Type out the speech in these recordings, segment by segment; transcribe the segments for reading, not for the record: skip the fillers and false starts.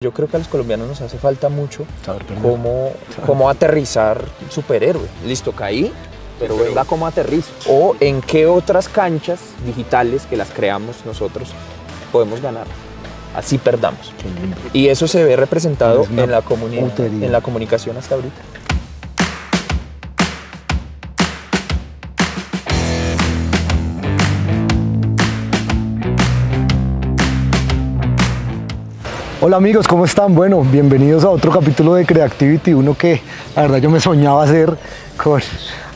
Yo creo que a los colombianos nos hace falta mucho cómo aterrizar superhéroe. Listo, caí, pero venga, ¿cómo aterrizo? O en qué otras canchas digitales que las creamos nosotros podemos ganar. Así perdamos. Y eso se ve representado en la comunidad, en la comunicación hasta ahorita. Hola amigos, ¿cómo están? Bueno, bienvenidos a otro capítulo de Creativity, uno que la verdad yo me soñaba hacer con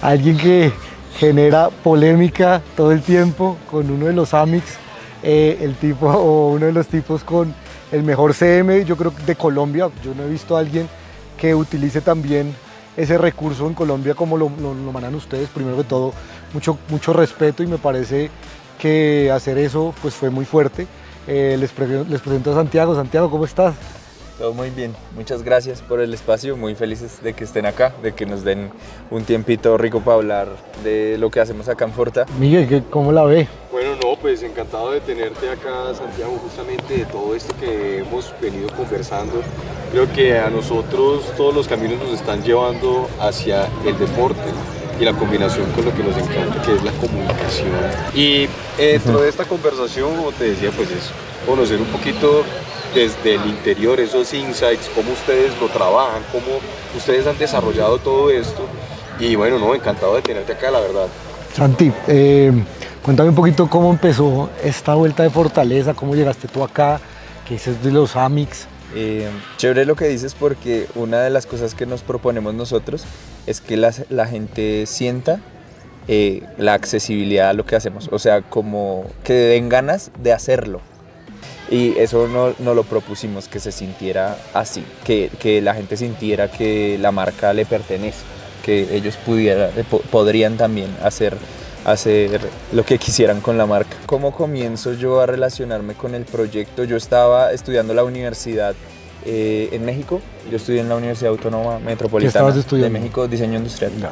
alguien que genera polémica todo el tiempo, con uno de los Amics, uno de los tipos con el mejor CM, yo creo, de Colombia. Yo no he visto a alguien que utilice también ese recurso en Colombia como lo manejan ustedes. Primero que todo, mucho respeto, y me parece que hacer eso pues fue muy fuerte. Les presento a Santiago. Santiago, ¿cómo estás? Todo muy bien, muchas gracias por el espacio, muy felices de que estén acá, de que nos den un tiempito rico para hablar de lo que hacemos acá en Forta. Miguel, ¿cómo la ve? Bueno, no, pues encantado de tenerte acá, Santiago, justamente de todo esto que hemos venido conversando. Creo que a nosotros todos los caminos nos están llevando hacia el deporte y la combinación con lo que nos encanta, que es la comunicación. Y dentro de esta conversación, como te decía, pues es conocer un poquito desde el interior esos insights, cómo ustedes lo trabajan, cómo ustedes han desarrollado todo esto. Y bueno, no, encantado de tenerte acá, la verdad. Santi, cuéntame un poquito cómo empezó esta vuelta de Fortaleza, cómo llegaste tú acá, qué es de los Amics. Chévere lo que dices, porque una de las cosas que nos proponemos nosotros es que la gente sienta la accesibilidad a lo que hacemos, o sea, como que den ganas de hacerlo. Y eso no lo propusimos, que se sintiera así, que la gente sintiera que la marca le pertenece, que ellos podrían también hacer lo que quisieran con la marca. ¿Cómo comienzo yo a relacionarme con el proyecto? Yo estaba estudiando la universidad en México. Yo estudié en la Universidad Autónoma Metropolitana de México, diseño industrial. No.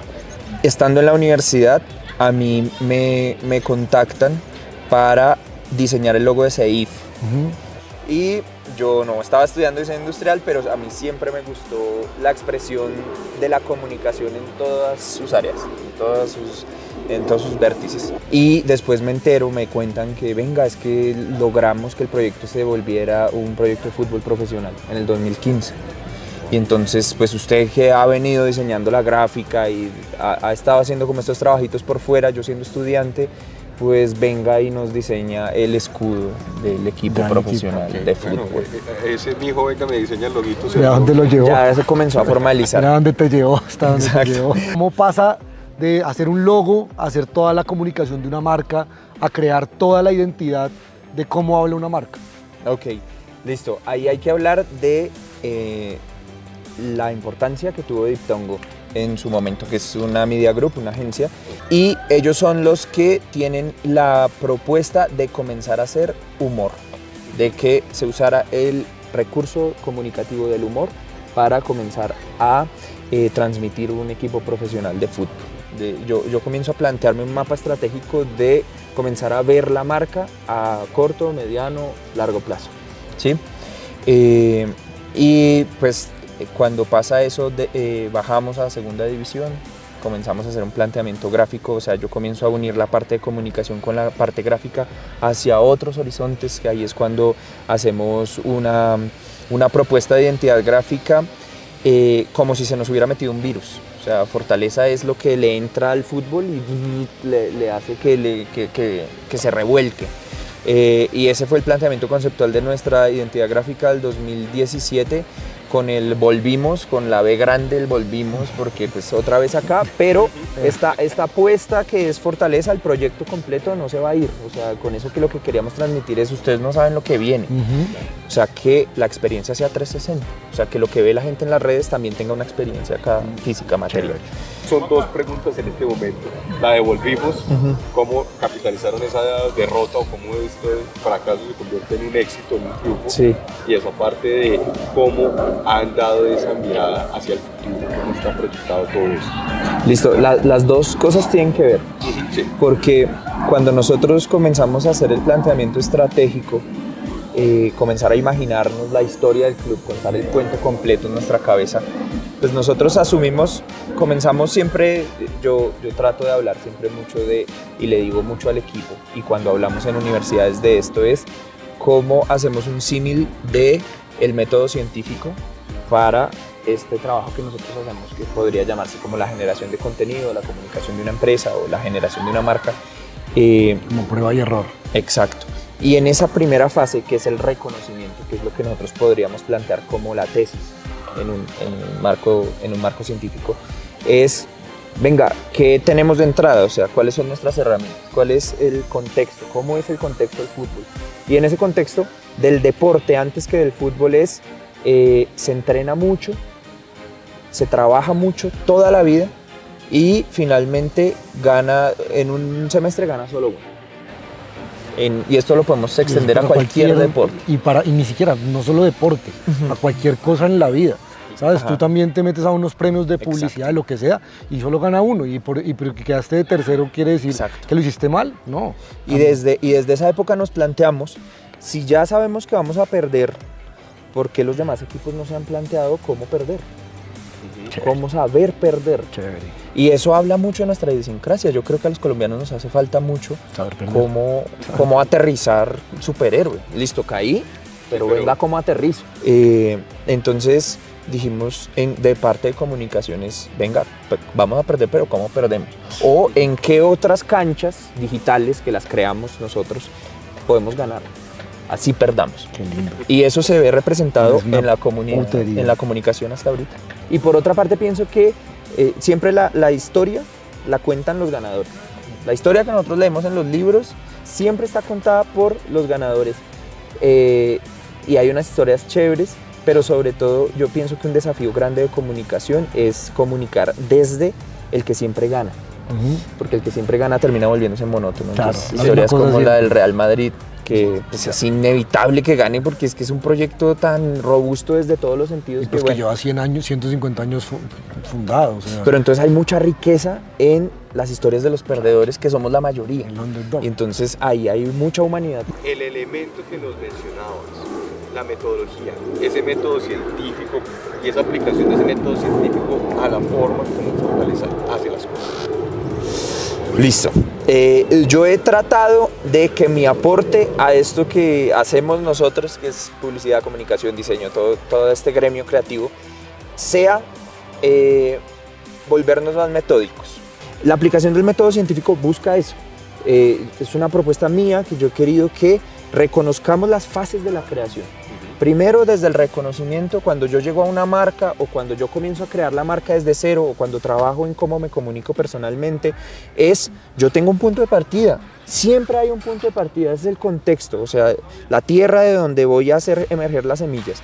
Estando en la universidad, a mí me contactan para diseñar el logo de Seif. Y yo no estaba estudiando diseño industrial, pero a mí siempre me gustó la expresión de la comunicación en todas sus áreas, en todos sus vértices. Y después me cuentan que venga, es que logramos que el proyecto se volviera un proyecto de fútbol profesional en el 2015. Y entonces, pues usted que ha venido diseñando la gráfica y ha estado haciendo como estos trabajitos por fuera, yo siendo estudiante, pues venga y nos diseña el escudo del equipo profesional de fútbol. Bueno, ese mi hijo, venga, me diseña el loguito. ¿A dónde lo llevó? Ya se comenzó a formalizar. ¿A dónde te llevó? ¿Hasta dónde te llevó? ¿Cómo pasa de hacer un logo, a hacer toda la comunicación de una marca, a crear toda la identidad de cómo habla una marca? Ok, listo. Ahí hay que hablar de la importancia que tuvo Diptongo en su momento, que es una media group, una agencia, y ellos son los que tienen la propuesta de comenzar a hacer humor, de que se usara el recurso comunicativo del humor para comenzar a transmitir un equipo profesional de fútbol. Yo comienzo a plantearme un mapa estratégico de comenzar a ver la marca a corto, mediano, largo plazo, ¿sí? Y pues cuando pasa eso, bajamos a segunda división, comenzamos a hacer un planteamiento gráfico, o sea, yo comienzo a unir la parte de comunicación con la parte gráfica hacia otros horizontes, que ahí es cuando hacemos una propuesta de identidad gráfica como si se nos hubiera metido un virus. O sea, Fortaleza es lo que le entra al fútbol y le hace que se revuelque. Y ese fue el planteamiento conceptual de nuestra identidad gráfica del 2017, con la B grande, el volvimos, porque pues otra vez acá, pero esta apuesta que es Fortaleza, el proyecto completo no se va a ir. O sea, con eso que lo que queríamos transmitir es, ustedes no saben lo que viene. O sea, que la experiencia sea 360, o sea, que lo que ve la gente en las redes también tenga una experiencia acá física, material. Son dos preguntas en este momento. La de volvimos, cómo capitalizaron esa derrota o cómo este fracaso se convierte en un éxito, en un triunfo. Sí. Y eso aparte de cómo han dado esa mirada hacia el futuro, cómo está proyectado todo esto. Listo, las dos cosas tienen que ver, porque cuando nosotros comenzamos a hacer el planteamiento estratégico, comenzar a imaginarnos la historia del club, contar el cuento completo en nuestra cabeza, pues nosotros comenzamos siempre, yo trato de hablar siempre mucho y le digo mucho al equipo, y cuando hablamos en universidades de esto es cómo hacemos un símil del método científico para este trabajo que nosotros hacemos, que podría llamarse como la generación de contenido, la comunicación de una empresa o la generación de una marca. Como prueba y error. Exacto. Y en esa primera fase, que es el reconocimiento, que es lo que nosotros podríamos plantear como la tesis en un marco científico, es, venga, ¿qué tenemos de entrada? O sea, ¿cuáles son nuestras herramientas? ¿Cuál es el contexto? ¿Cómo es el contexto del fútbol? Y en ese contexto del deporte, antes que del fútbol, se entrena mucho, se trabaja mucho toda la vida y finalmente en un semestre gana solo uno. Y esto lo podemos extender a cualquier deporte. Y ni siquiera, no solo deporte, a cualquier cosa en la vida. ¿Sabes? Tú también te metes a unos premios de publicidad, de lo que sea, y solo gana uno. Y porque quedaste de tercero quiere decir que lo hiciste mal. No. Y desde esa época nos planteamos, si ya sabemos que vamos a perder, ¿por qué los demás equipos no se han planteado cómo perder? Chévere. Cómo saber perder. Chévere. Y eso habla mucho de nuestra idiosincrasia. Yo creo que a los colombianos nos hace falta mucho cómo aterrizar superhéroe. Listo, caí, pero venga, ¿cómo aterrizo? Entonces dijimos de parte de comunicaciones, venga, vamos a perder, pero ¿cómo perdemos? O en qué otras canchas digitales que las creamos nosotros podemos ganar. Así perdamos. Qué lindo. Y eso se ve representado en la comunicación hasta ahorita. Y por otra parte pienso que siempre la historia la cuentan los ganadores. La historia que nosotros leemos en los libros siempre está contada por los ganadores. Y hay unas historias chéveres, pero sobre todo yo pienso que un desafío grande de comunicación es comunicar desde el que siempre gana. Porque el que siempre gana termina volviéndose monótono. Claro, historias como la del Real Madrid, que pues, es inevitable que gane porque es que es un proyecto tan robusto desde todos los sentidos. Y pues que lleva 100 años, 150 años fundado. O sea. Pero entonces hay mucha riqueza en las historias de los perdedores, que somos la mayoría. Y entonces ahí hay mucha humanidad. El elemento que nos mencionabas, la metodología, ese método científico y esa aplicación de ese método científico a la forma como Fortaleza hace las cosas. Listo. Yo he tratado de que mi aporte a esto que hacemos nosotros, que es publicidad, comunicación, diseño, todo este gremio creativo, sea volvernos más metódicos. La aplicación del método científico busca eso. Es una propuesta mía que yo he querido que reconozcamos las fases de la creación. Primero, desde el reconocimiento, cuando yo llego a una marca o cuando yo comienzo a crear la marca desde cero o cuando trabajo en cómo me comunico personalmente, yo tengo un punto de partida. Siempre hay un punto de partida, ese es el contexto, o sea, la tierra de donde voy a hacer emerger las semillas.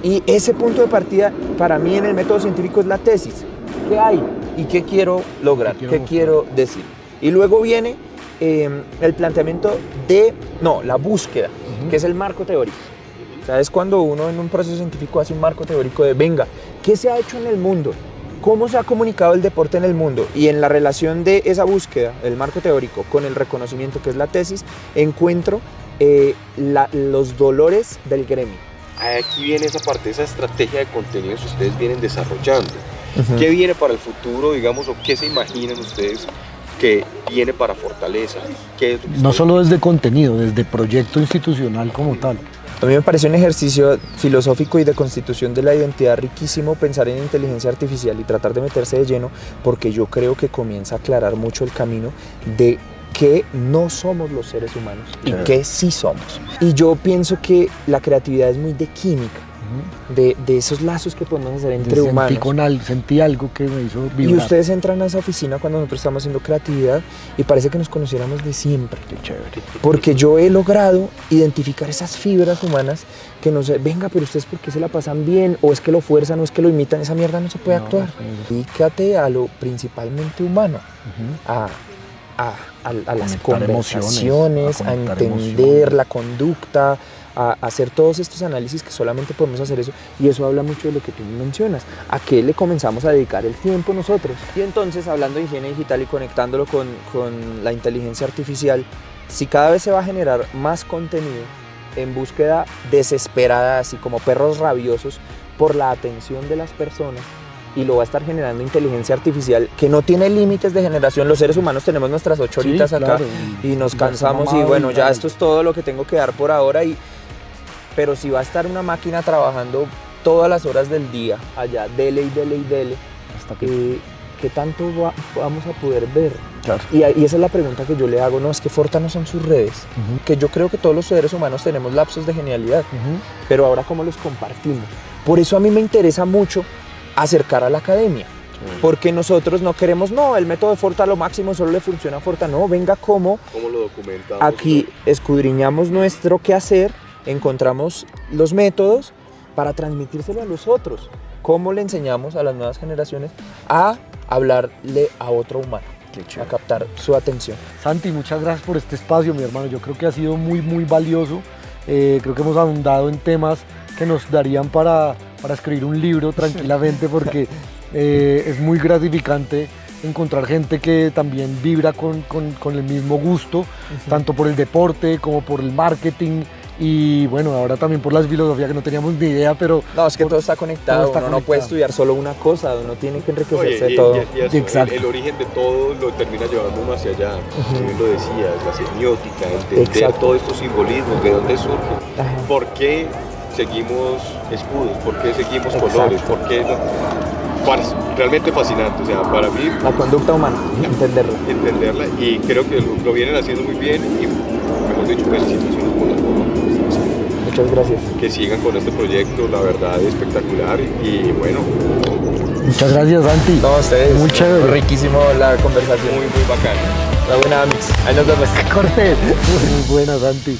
Y ese punto de partida, para mí en el método científico, es la tesis. ¿Qué hay? ¿Y qué quiero lograr? ¿Qué quiero decir? Y luego viene el planteamiento la búsqueda, que es el marco teórico. O sea, es cuando uno en un proceso científico hace un marco teórico de, venga, ¿qué se ha hecho en el mundo? ¿Cómo se ha comunicado el deporte en el mundo? Y en la relación de esa búsqueda, el marco teórico, con el reconocimiento, que es la tesis, encuentro los dolores del gremio. Aquí viene esa parte, esa estrategia de contenidos que ustedes vienen desarrollando. ¿Qué viene para el futuro, digamos, o qué se imaginan ustedes que viene para Fortaleza? ¿Qué es lo que no solo desde contenido, desde proyecto institucional como tal. A mí me parece un ejercicio filosófico y de constitución de la identidad riquísimo pensar en inteligencia artificial y tratar de meterse de lleno, porque yo creo que comienza a aclarar mucho el camino de que no somos los seres humanos y que sí somos. Y yo pienso que la creatividad es muy de química, de esos lazos que podemos hacer entre humanos. Sentí algo que me hizo vibrar. Y ustedes entran a esa oficina cuando nosotros estamos haciendo creatividad y parece que nos conociéramos de siempre. Qué chévere. Porque yo he logrado identificar esas fibras humanas que no sé, venga, pero ustedes ¿por qué se la pasan bien? O es que lo fuerzan, o es que lo imitan, esa mierda no se puede actuar. Dedícate a lo principalmente humano, a las conversaciones, a entender la conducta, a hacer todos estos análisis que solamente podemos hacer eso, y eso habla mucho de lo que tú mencionas, a qué le comenzamos a dedicar el tiempo nosotros. Y entonces, hablando de higiene digital y conectándolo con la inteligencia artificial, si cada vez se va a generar más contenido, en búsqueda desesperada, así como perros rabiosos, por la atención de las personas, y lo va a estar generando inteligencia artificial que no tiene límites de generación. Los seres humanos tenemos nuestras 8 horitas Sí, acá, claro, y nos ya cansamos está y mamado bueno, y ya dale. esto es todo lo que tengo que dar por ahora. Pero si va a estar una máquina trabajando todas las horas del día allá, dele y dele y dele, Hasta que... ¿qué tanto vamos a poder ver? Claro. Y esa es la pregunta que yo le hago. No, es que Forta no son sus redes, que yo creo que todos los seres humanos tenemos lapsos de genialidad, pero ahora cómo los compartimos. Por eso a mí me interesa mucho acercar a la academia, porque nosotros no queremos, no, el método de Forta lo máximo, solo le funciona a Forta. No, venga, ¿cómo ¿Cómo lo documentamos? aquí escudriñamos nuestro quehacer, encontramos los métodos para transmitírselo a los otros? ¿Cómo le enseñamos a las nuevas generaciones a hablarle a otro humano, a captar su atención? Santi, muchas gracias por este espacio, mi hermano. Yo creo que ha sido muy valioso. Creo que hemos ahondado en temas que nos darían para escribir un libro tranquilamente, porque es muy gratificante encontrar gente que también vibra con el mismo gusto, tanto por el deporte como por el marketing. Y bueno, ahora también por la filosofía, que no teníamos ni idea, pero... No, es que todo está conectado, todo está uno no puede conectado. estudiar solo una cosa, uno tiene que enriquecerse Oye, de todo. y eso, Exacto. el origen de todo lo termina llevando uno hacia allá. Como bien lo decías, la semiótica, entender Exacto. todos estos simbolismos, de dónde surgen, Ajá. por qué seguimos escudos, por qué seguimos Exacto. colores, por qué no. Realmente fascinante, o sea, para mí La conducta humana, entenderla. entenderla, y creo que lo vienen haciendo muy bien, y mejor dicho, felicitaciones por la forma como lo están haciendo. Muchas gracias. Que sigan con este proyecto, la verdad es espectacular, y bueno, Muchas gracias, Santi. No, ustedes. Muy chévere. Riquísimo la conversación. muy bacán. La buena, Amix. Ahí nos vemos. Corte. Muy buena, Santi.